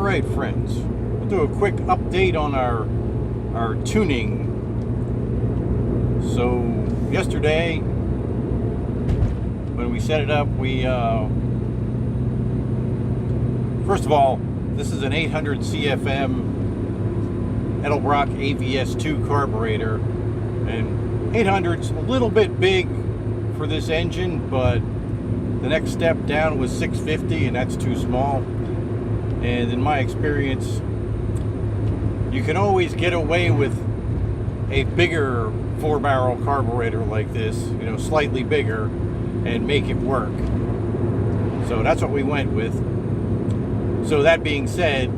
Alright friends, we'll do a quick update on our tuning. So yesterday when we set it up, we first of all, this is an 800 CFM Edelbrock AVS2 carburetor, and 800's a little bit big for this engine, but the next step down was 650, and that's too small. And in my experience, you can always get away with a bigger 4-barrel carburetor like this, slightly bigger, and make it work. So that's what we went with. So that being said,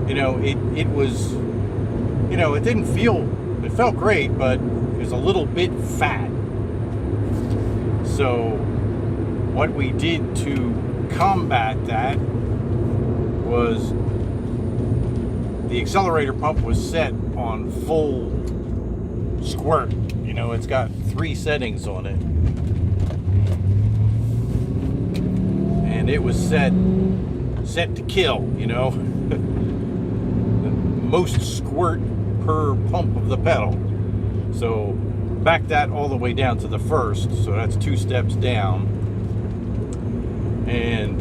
it was, it felt great, but it was a little bit fat. So what we did to combat that was the accelerator pump was set on full squirt. It's got 3 settings on it, and it was set to kill. Most squirt per pump of the pedal. So back that all the way down to the first, so that's 2 steps down. And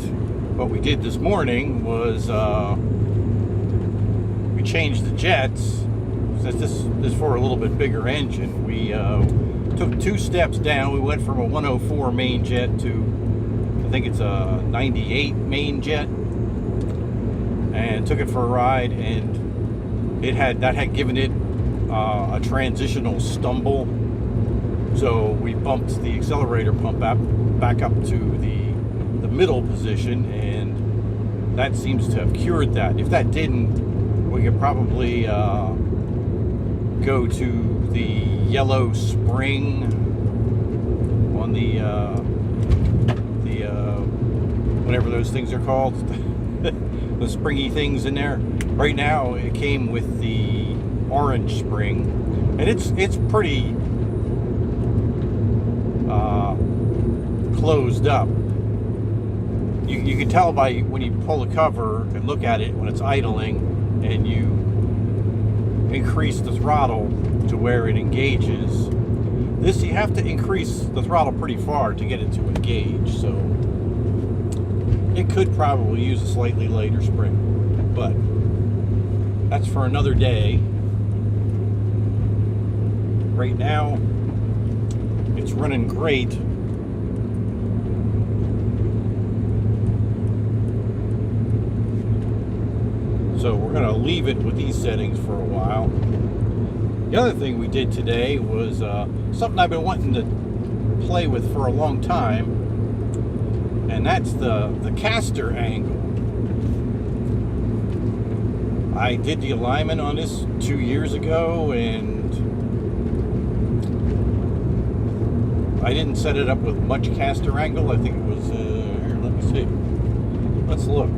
what we did this morning was we changed the jets. Since this is for a little bit bigger engine, we took 2 steps down. We went from a 104 main jet to, I think it's a 98 main jet, and took it for a ride, and that had given it a transitional stumble. So we bumped the accelerator pump back up to the middle position, and that seems to have cured that. If that didn't, we could probably go to the yellow spring on the whatever those things are called, the springy things in there. Right now it came with the orange spring, and it's pretty closed up. You can tell by when you pull the cover and look at it when it's idling, and you increase the throttle to where it engages. This, you have to increase the throttle pretty far to get it to engage, so it could probably use a slightly lighter spring, but that's for another day. Right now it's running great. So we're going to leave it with these settings for a while. The other thing we did today was something I've been wanting to play with for a long time, and that's the caster angle. I did the alignment on this 2 years ago, and I didn't set it up with much caster angle. I think it was, here, let me see. Let's look.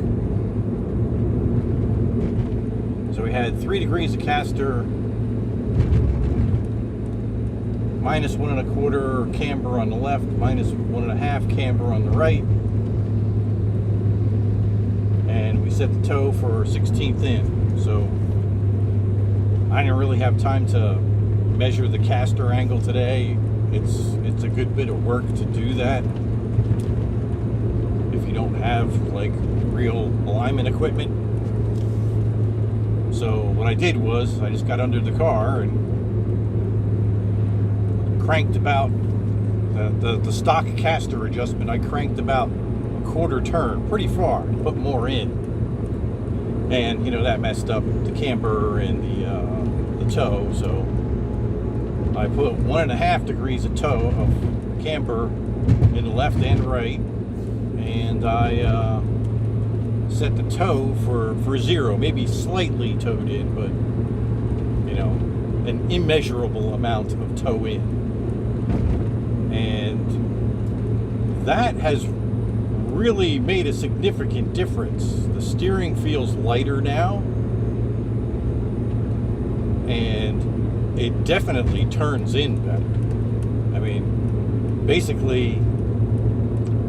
So we had 3 degrees of caster, minus 1 1/4 camber on the left, minus 1 1/2 camber on the right, and we set the toe for 1/16 in. So I didn't really have time to measure the caster angle today. It's a good bit of work to do that if you don't have like real alignment equipment. So what I did was I just got under the car and cranked about the stock caster adjustment. I cranked about a 1/4 turn, pretty far, to put more in, and that messed up the camber and the toe. So I put 1 1/2 degrees of toe of camber in the left and right, and I set the toe for 0, maybe slightly towed in, but an immeasurable amount of toe in. And that has really made a significant difference. The steering feels lighter now, and it definitely turns in better. I mean, basically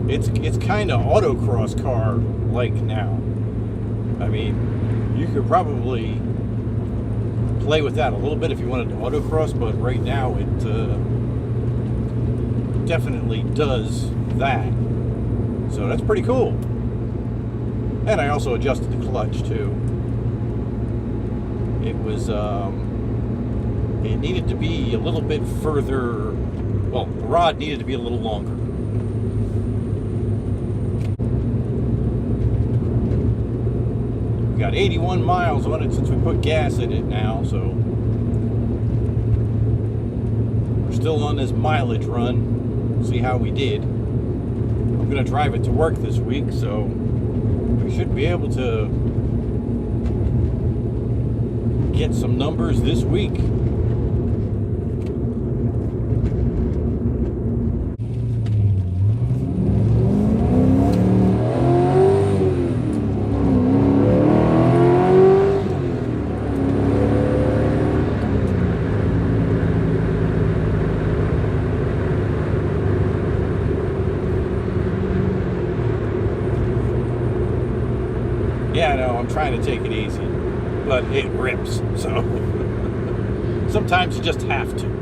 it's kind of autocross car like now. I mean, you could probably play with that a little bit if you wanted to autocross, but right now it definitely does that. So that's pretty cool. And I also adjusted the clutch too. It was, it needed to be a little bit further, well, the rod needed to be a little longer. We got 81 miles on it since we put gas in it now, so we're still on this mileage run. See how we did. I'm going to drive it to work this week, so we should be able to get some numbers this week. Yeah, I know, I'm trying to take it easy, but it rips, so sometimes you just have to.